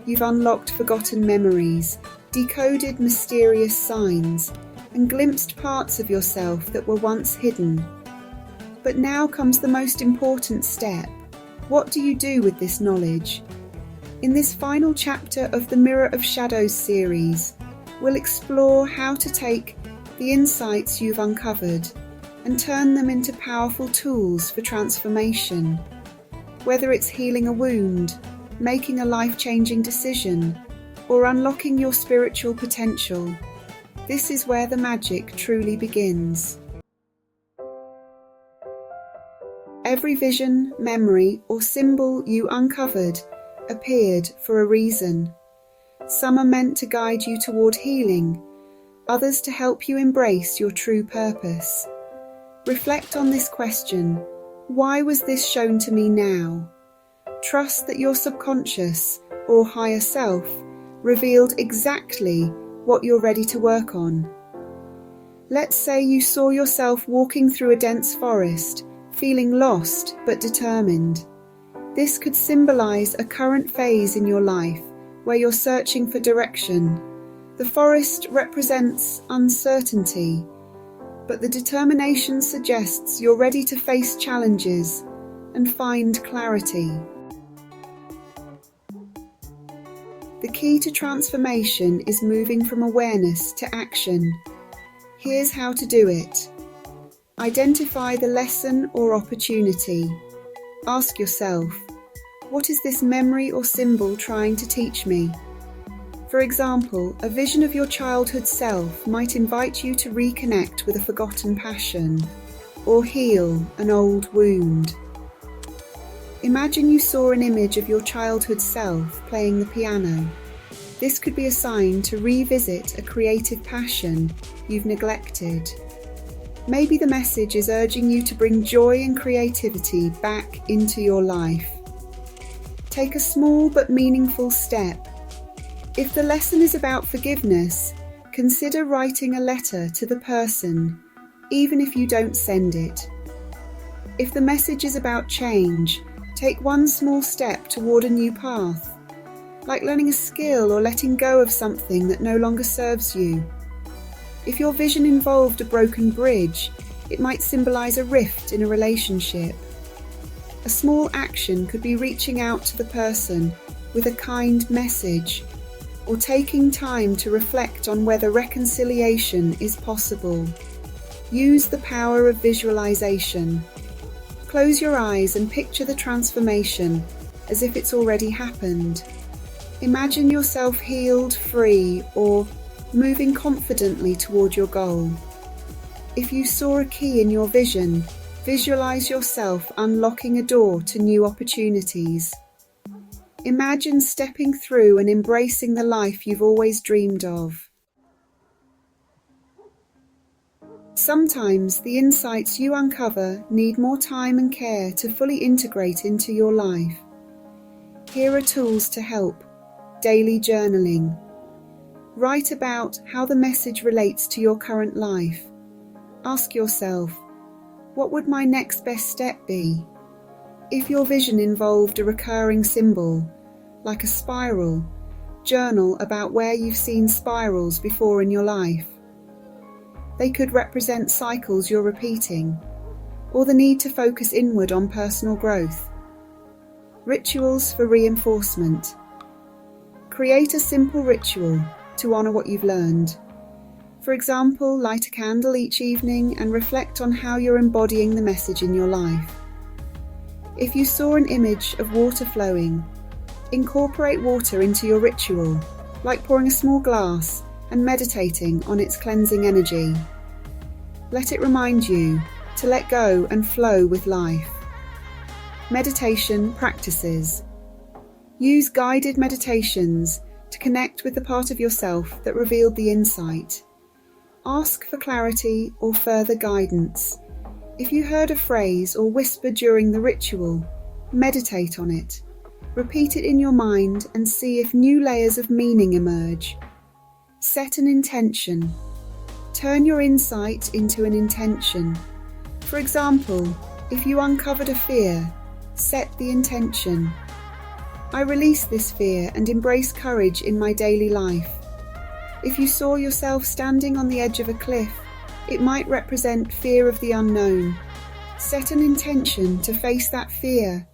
You've unlocked forgotten memories, decoded mysterious signs, and glimpsed parts of yourself that were once hidden. But now comes the most important step. What do you do with this knowledge? In this final chapter of the Mirror of Shadows series, we'll explore how to take the insights you've uncovered and turn them into powerful tools for transformation. Whether it's healing a wound, making a life-changing decision, or unlocking your spiritual potential, this is where the magic truly begins. Every vision, memory, or symbol you uncovered appeared for a reason. Some are meant to guide you toward healing, others to help you embrace your true purpose. Reflect on this question: why was this shown to me now? Trust that your subconscious or higher self revealed exactly what you're ready to work on. Let's say you saw yourself walking through a dense forest, feeling lost but determined. This could symbolize a current phase in your life where you're searching for direction. The forest represents uncertainty, but the determination suggests you're ready to face challenges and find clarity. The key to transformation is moving from awareness to action. Here's how to do it. Identify the lesson or opportunity. Ask yourself, what is this memory or symbol trying to teach me? For example, a vision of your childhood self might invite you to reconnect with a forgotten passion or heal an old wound. Imagine you saw an image of your childhood self playing the piano. This could be a sign to revisit a creative passion you've neglected. Maybe the message is urging you to bring joy and creativity back into your life. Take a small but meaningful step. If the lesson is about forgiveness, consider writing a letter to the person, even if you don't send it. If the message is about change, take one small step toward a new path, like learning a skill or letting go of something that no longer serves you. If your vision involved a broken bridge, it might symbolize a rift in a relationship. A small action could be reaching out to the person with a kind message, or taking time to reflect on whether reconciliation is possible. Use the power of visualization. Close your eyes and picture the transformation as if it's already happened. Imagine yourself healed, free, or moving confidently toward your goal. If you saw a key in your vision, visualize yourself unlocking a door to new opportunities. Imagine stepping through and embracing the life you've always dreamed of. Sometimes the insights you uncover need more time and care to fully integrate into your life. Here are tools to help. Daily journaling. Write about how the message relates to your current life. Ask yourself, what would my next best step be? If your vision involved a recurring symbol, like a spiral, journal about where you've seen spirals before in your life. They could represent cycles you're repeating, or the need to focus inward on personal growth. Rituals for reinforcement. Create a simple ritual to honour what you've learned. For example, light a candle each evening and reflect on how you're embodying the message in your life. If you saw an image of water flowing, incorporate water into your ritual, like pouring a small glass and meditating on its cleansing energy. Let it remind you to let go and flow with life. Meditation practices. Use guided meditations to connect with the part of yourself that revealed the insight. Ask for clarity or further guidance. If you heard a phrase or whisper during the ritual, meditate on it. Repeat it in your mind and see if new layers of meaning emerge. Set an intention. Turn your insight into an intention. For example, if you uncovered a fear, set the intention. I release this fear and embrace courage in my daily life. If you saw yourself standing on the edge of a cliff, it might represent fear of the unknown. Set an intention to face that fear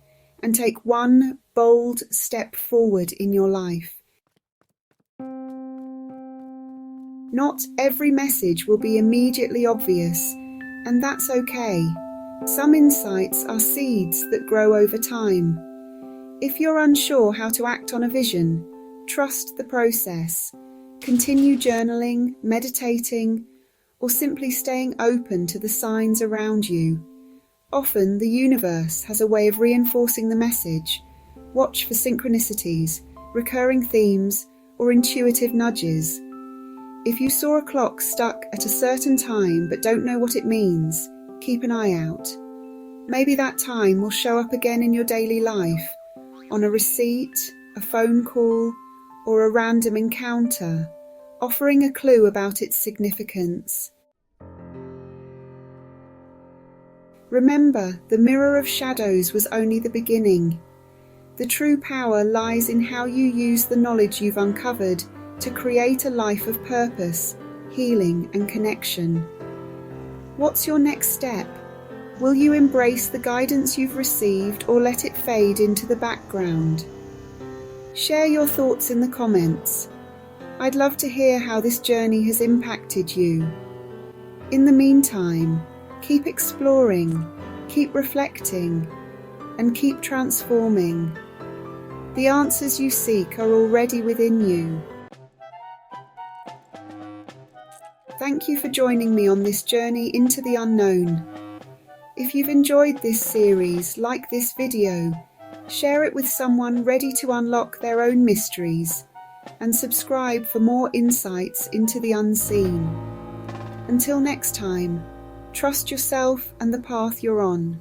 and take one bold step forward in your life. Not every message will be immediately obvious, and that's okay. Some insights are seeds that grow over time. If you're unsure how to act on a vision, trust the process. Continue journaling, meditating, or simply staying open to the signs around you. Often, the universe has a way of reinforcing the message. Watch for synchronicities, recurring themes, or intuitive nudges. If you saw a clock stuck at a certain time but don't know what it means, keep an eye out. Maybe that time will show up again in your daily life, on a receipt, a phone call, or a random encounter, offering a clue about its significance. Remember, the mirror of shadows was only the beginning. The true power lies in how you use the knowledge you've uncovered to create a life of purpose, healing, and connection. What's your next step? Will you embrace the guidance you've received or let it fade into the background? Share your thoughts in the comments. I'd love to hear how this journey has impacted you. In the meantime, keep exploring, keep reflecting, and keep transforming. The answers you seek are already within you. Thank you for joining me on this journey into the unknown. If you've enjoyed this series, like this video, share it with someone ready to unlock their own mysteries, and subscribe for more insights into the unseen. Until next time, trust yourself and the path you're on.